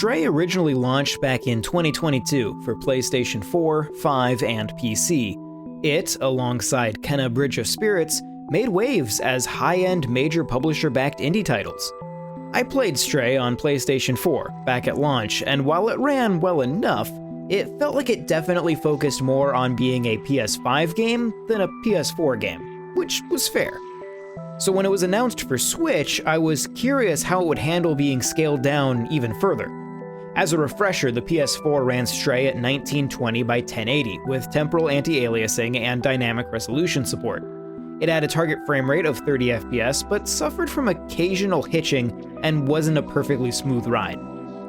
Stray originally launched back in 2022 for PlayStation 4, 5, and PC. It, alongside Kena Bridge of Spirits, made waves as high-end major publisher-backed indie titles. I played Stray on PlayStation 4 back at launch, and while it ran well enough, it felt like it definitely focused more on being a PS5 game than a PS4 game, which was fair. So when it was announced for Switch, I was curious how it would handle being scaled down even further. As a refresher, the PS4 ran Stray at 1920 by 1080 with temporal anti-aliasing and dynamic resolution support. It had a target frame rate of 30 FPS, but suffered from occasional hitching and wasn't a perfectly smooth ride.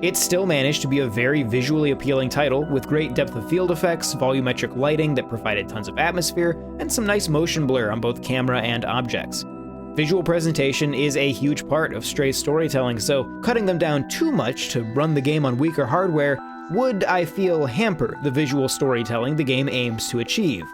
It still managed to be a very visually appealing title with great depth of field effects, volumetric lighting that provided tons of atmosphere, and some nice motion blur on both camera and objects. Visual presentation is a huge part of Stray's storytelling, so cutting them down too much to run the game on weaker hardware would, I feel, hamper the visual storytelling the game aims to achieve.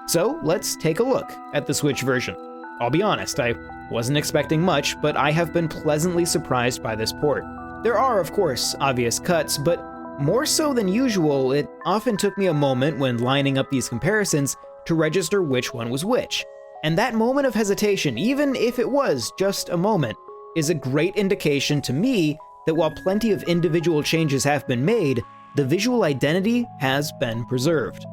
So let's take a look at the Switch version. I'll be honest, I wasn't expecting much, but I have been pleasantly surprised by this port. There are, of course, obvious cuts, but more so than usual, it often took me a moment when lining up these comparisons to register which one was which. And that moment of hesitation, even if it was just a moment, is a great indication to me that while plenty of individual changes have been made, the visual identity has been preserved.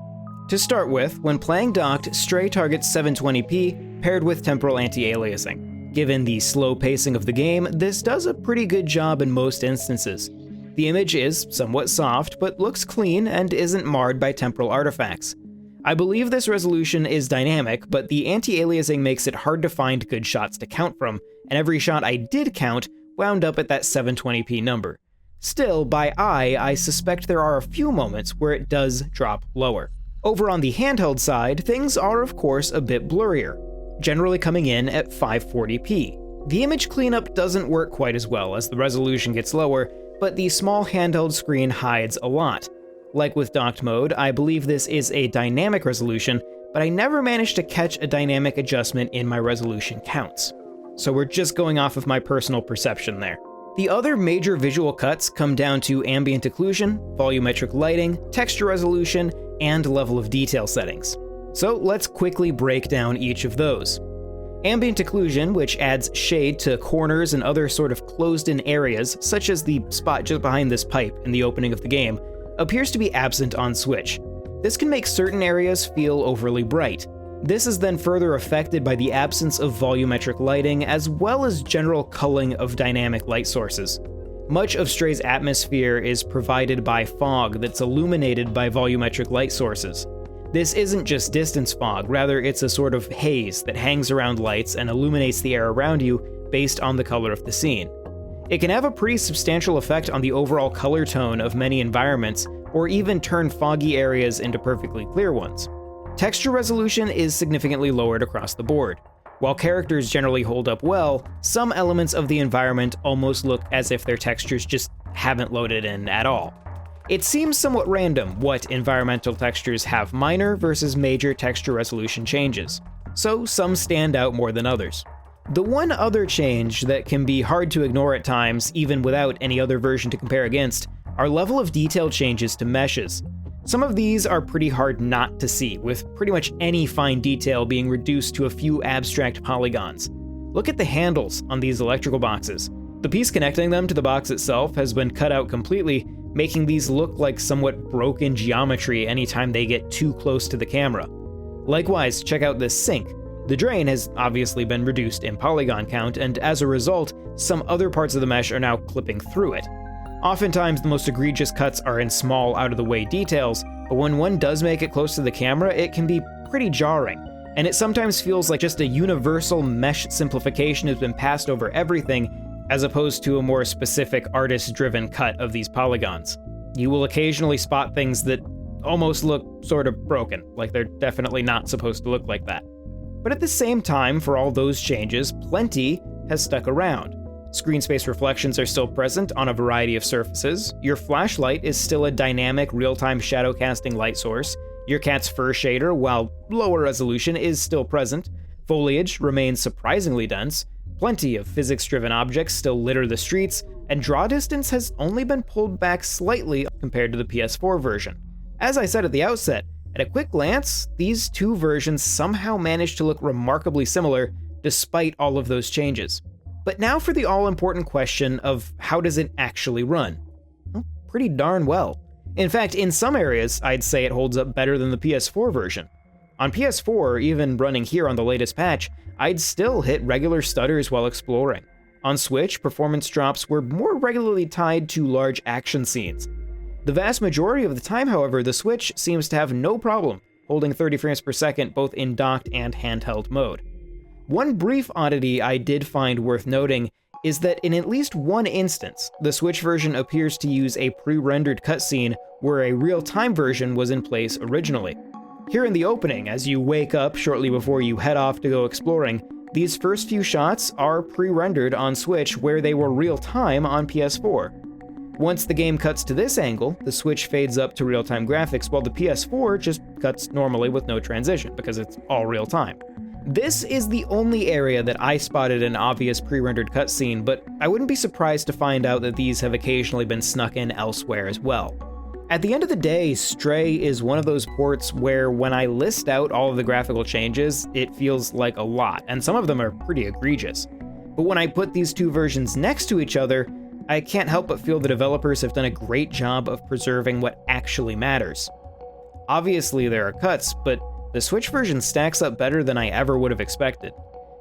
To start with, when playing docked, Stray targets 720p paired with temporal anti-aliasing. Given the slow pacing of the game, this does a pretty good job in most instances. The image is somewhat soft, but looks clean and isn't marred by temporal artifacts. I believe this resolution is dynamic, but the anti-aliasing makes it hard to find good shots to count from, and every shot I did count wound up at that 720p number. Still, by eye, I suspect there are a few moments where it does drop lower. Over on the handheld side, things are of course a bit blurrier, generally coming in at 540p. The image cleanup doesn't work quite as well as the resolution gets lower, but the small handheld screen hides a lot. Like with docked mode, I believe this is a dynamic resolution, but I never managed to catch a dynamic adjustment in my resolution counts. So we're just going off of my personal perception there. The other major visual cuts come down to ambient occlusion, volumetric lighting, texture resolution, and level of detail settings. So let's quickly break down each of those. Ambient occlusion, which adds shade to corners and other sort of closed-in areas, such as the spot just behind this pipe in the opening of the game, appears to be absent on Switch. This can make certain areas feel overly bright. This is then further affected by the absence of volumetric lighting as well as general culling of dynamic light sources. Much of Stray's atmosphere is provided by fog that's illuminated by volumetric light sources. This isn't just distance fog, rather it's a sort of haze that hangs around lights and illuminates the air around you based on the color of the scene. It can have a pretty substantial effect on the overall color tone of many environments, or even turn foggy areas into perfectly clear ones. Texture resolution is significantly lowered across the board. While characters generally hold up well, some elements of the environment almost look as if their textures just haven't loaded in at all. It seems somewhat random what environmental textures have minor versus major texture resolution changes, so some stand out more than others. The one other change that can be hard to ignore at times, even without any other version to compare against, are level of detail changes to meshes. Some of these are pretty hard not to see, with pretty much any fine detail being reduced to a few abstract polygons. Look at the handles on these electrical boxes. The piece connecting them to the box itself has been cut out completely, making these look like somewhat broken geometry anytime they get too close to the camera. Likewise, check out this sink. The drain has obviously been reduced in polygon count, and as a result, some other parts of the mesh are now clipping through it. Oftentimes, the most egregious cuts are in small, out-of-the-way details, but when one does make it close to the camera, it can be pretty jarring, and it sometimes feels like just a universal mesh simplification has been passed over everything, as opposed to a more specific artist-driven cut of these polygons. You will occasionally spot things that almost look sort of broken, like they're definitely not supposed to look like that. But at the same time, for all those changes, plenty has stuck around. Screen space reflections are still present on a variety of surfaces, your flashlight is still a dynamic real-time shadow casting light source, your cat's fur shader, while lower resolution, is still present, foliage remains surprisingly dense, plenty of physics-driven objects still litter the streets, and draw distance has only been pulled back slightly compared to the PS4 version. As I said at the outset, at a quick glance, these two versions somehow managed to look remarkably similar despite all of those changes. But now for the all-important question of how does it actually run? Well, pretty darn well. In fact, in some areas, I'd say it holds up better than the PS4 version. On PS4, even running here on the latest patch, I'd still hit regular stutters while exploring. On Switch, performance drops were more regularly tied to large action scenes. The vast majority of the time, however, the Switch seems to have no problem holding 30 frames per second both in docked and handheld mode. One brief oddity I did find worth noting is that in at least one instance, the Switch version appears to use a pre-rendered cutscene where a real-time version was in place originally. Here in the opening, as you wake up shortly before you head off to go exploring, these first few shots are pre-rendered on Switch where they were real-time on PS4. Once the game cuts to this angle, the Switch fades up to real-time graphics while the PS4 just cuts normally with no transition because it's all real-time. This is the only area that I spotted an obvious pre-rendered cutscene, but I wouldn't be surprised to find out that these have occasionally been snuck in elsewhere as well. At the end of the day, Stray is one of those ports where when I list out all of the graphical changes, it feels like a lot, and some of them are pretty egregious. But when I put these two versions next to each other, I can't help but feel the developers have done a great job of preserving what actually matters. Obviously there are cuts, but the Switch version stacks up better than I ever would have expected.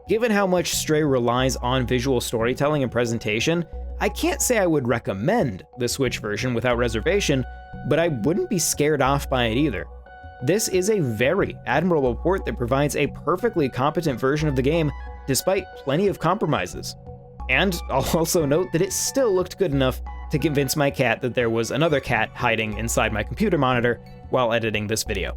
Given how much Stray relies on visual storytelling and presentation, I can't say I would recommend the Switch version without reservation, but I wouldn't be scared off by it either. This is a very admirable port that provides a perfectly competent version of the game despite plenty of compromises. And I'll also note that it still looked good enough to convince my cat that there was another cat hiding inside my computer monitor while editing this video.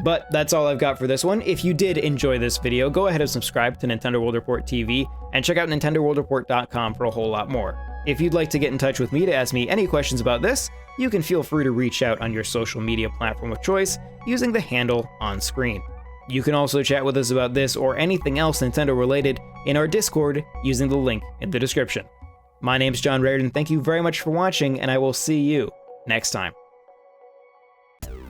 But that's all I've got for this one. If you did enjoy this video, go ahead and subscribe to Nintendo World Report TV and check out NintendoWorldReport.com for a whole lot more. If you'd like to get in touch with me to ask me any questions about this, you can feel free to reach out on your social media platform of choice using the handle on screen. You can also chat with us about this or anything else Nintendo related in our Discord using the link in the description. My name's John Raridan, thank you very much for watching, and I will see you next time.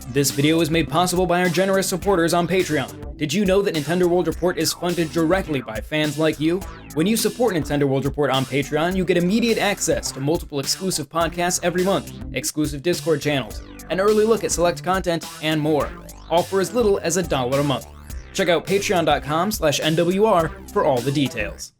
This video is made possible by our generous supporters on Patreon. Did you know that Nintendo World Report is funded directly by fans like you? When you support Nintendo World Report on Patreon, you get immediate access to multiple exclusive podcasts every month, exclusive Discord channels, an early look at select content, and more, all for as little as $1 a month. Check out patreon.com/NWR for all the details.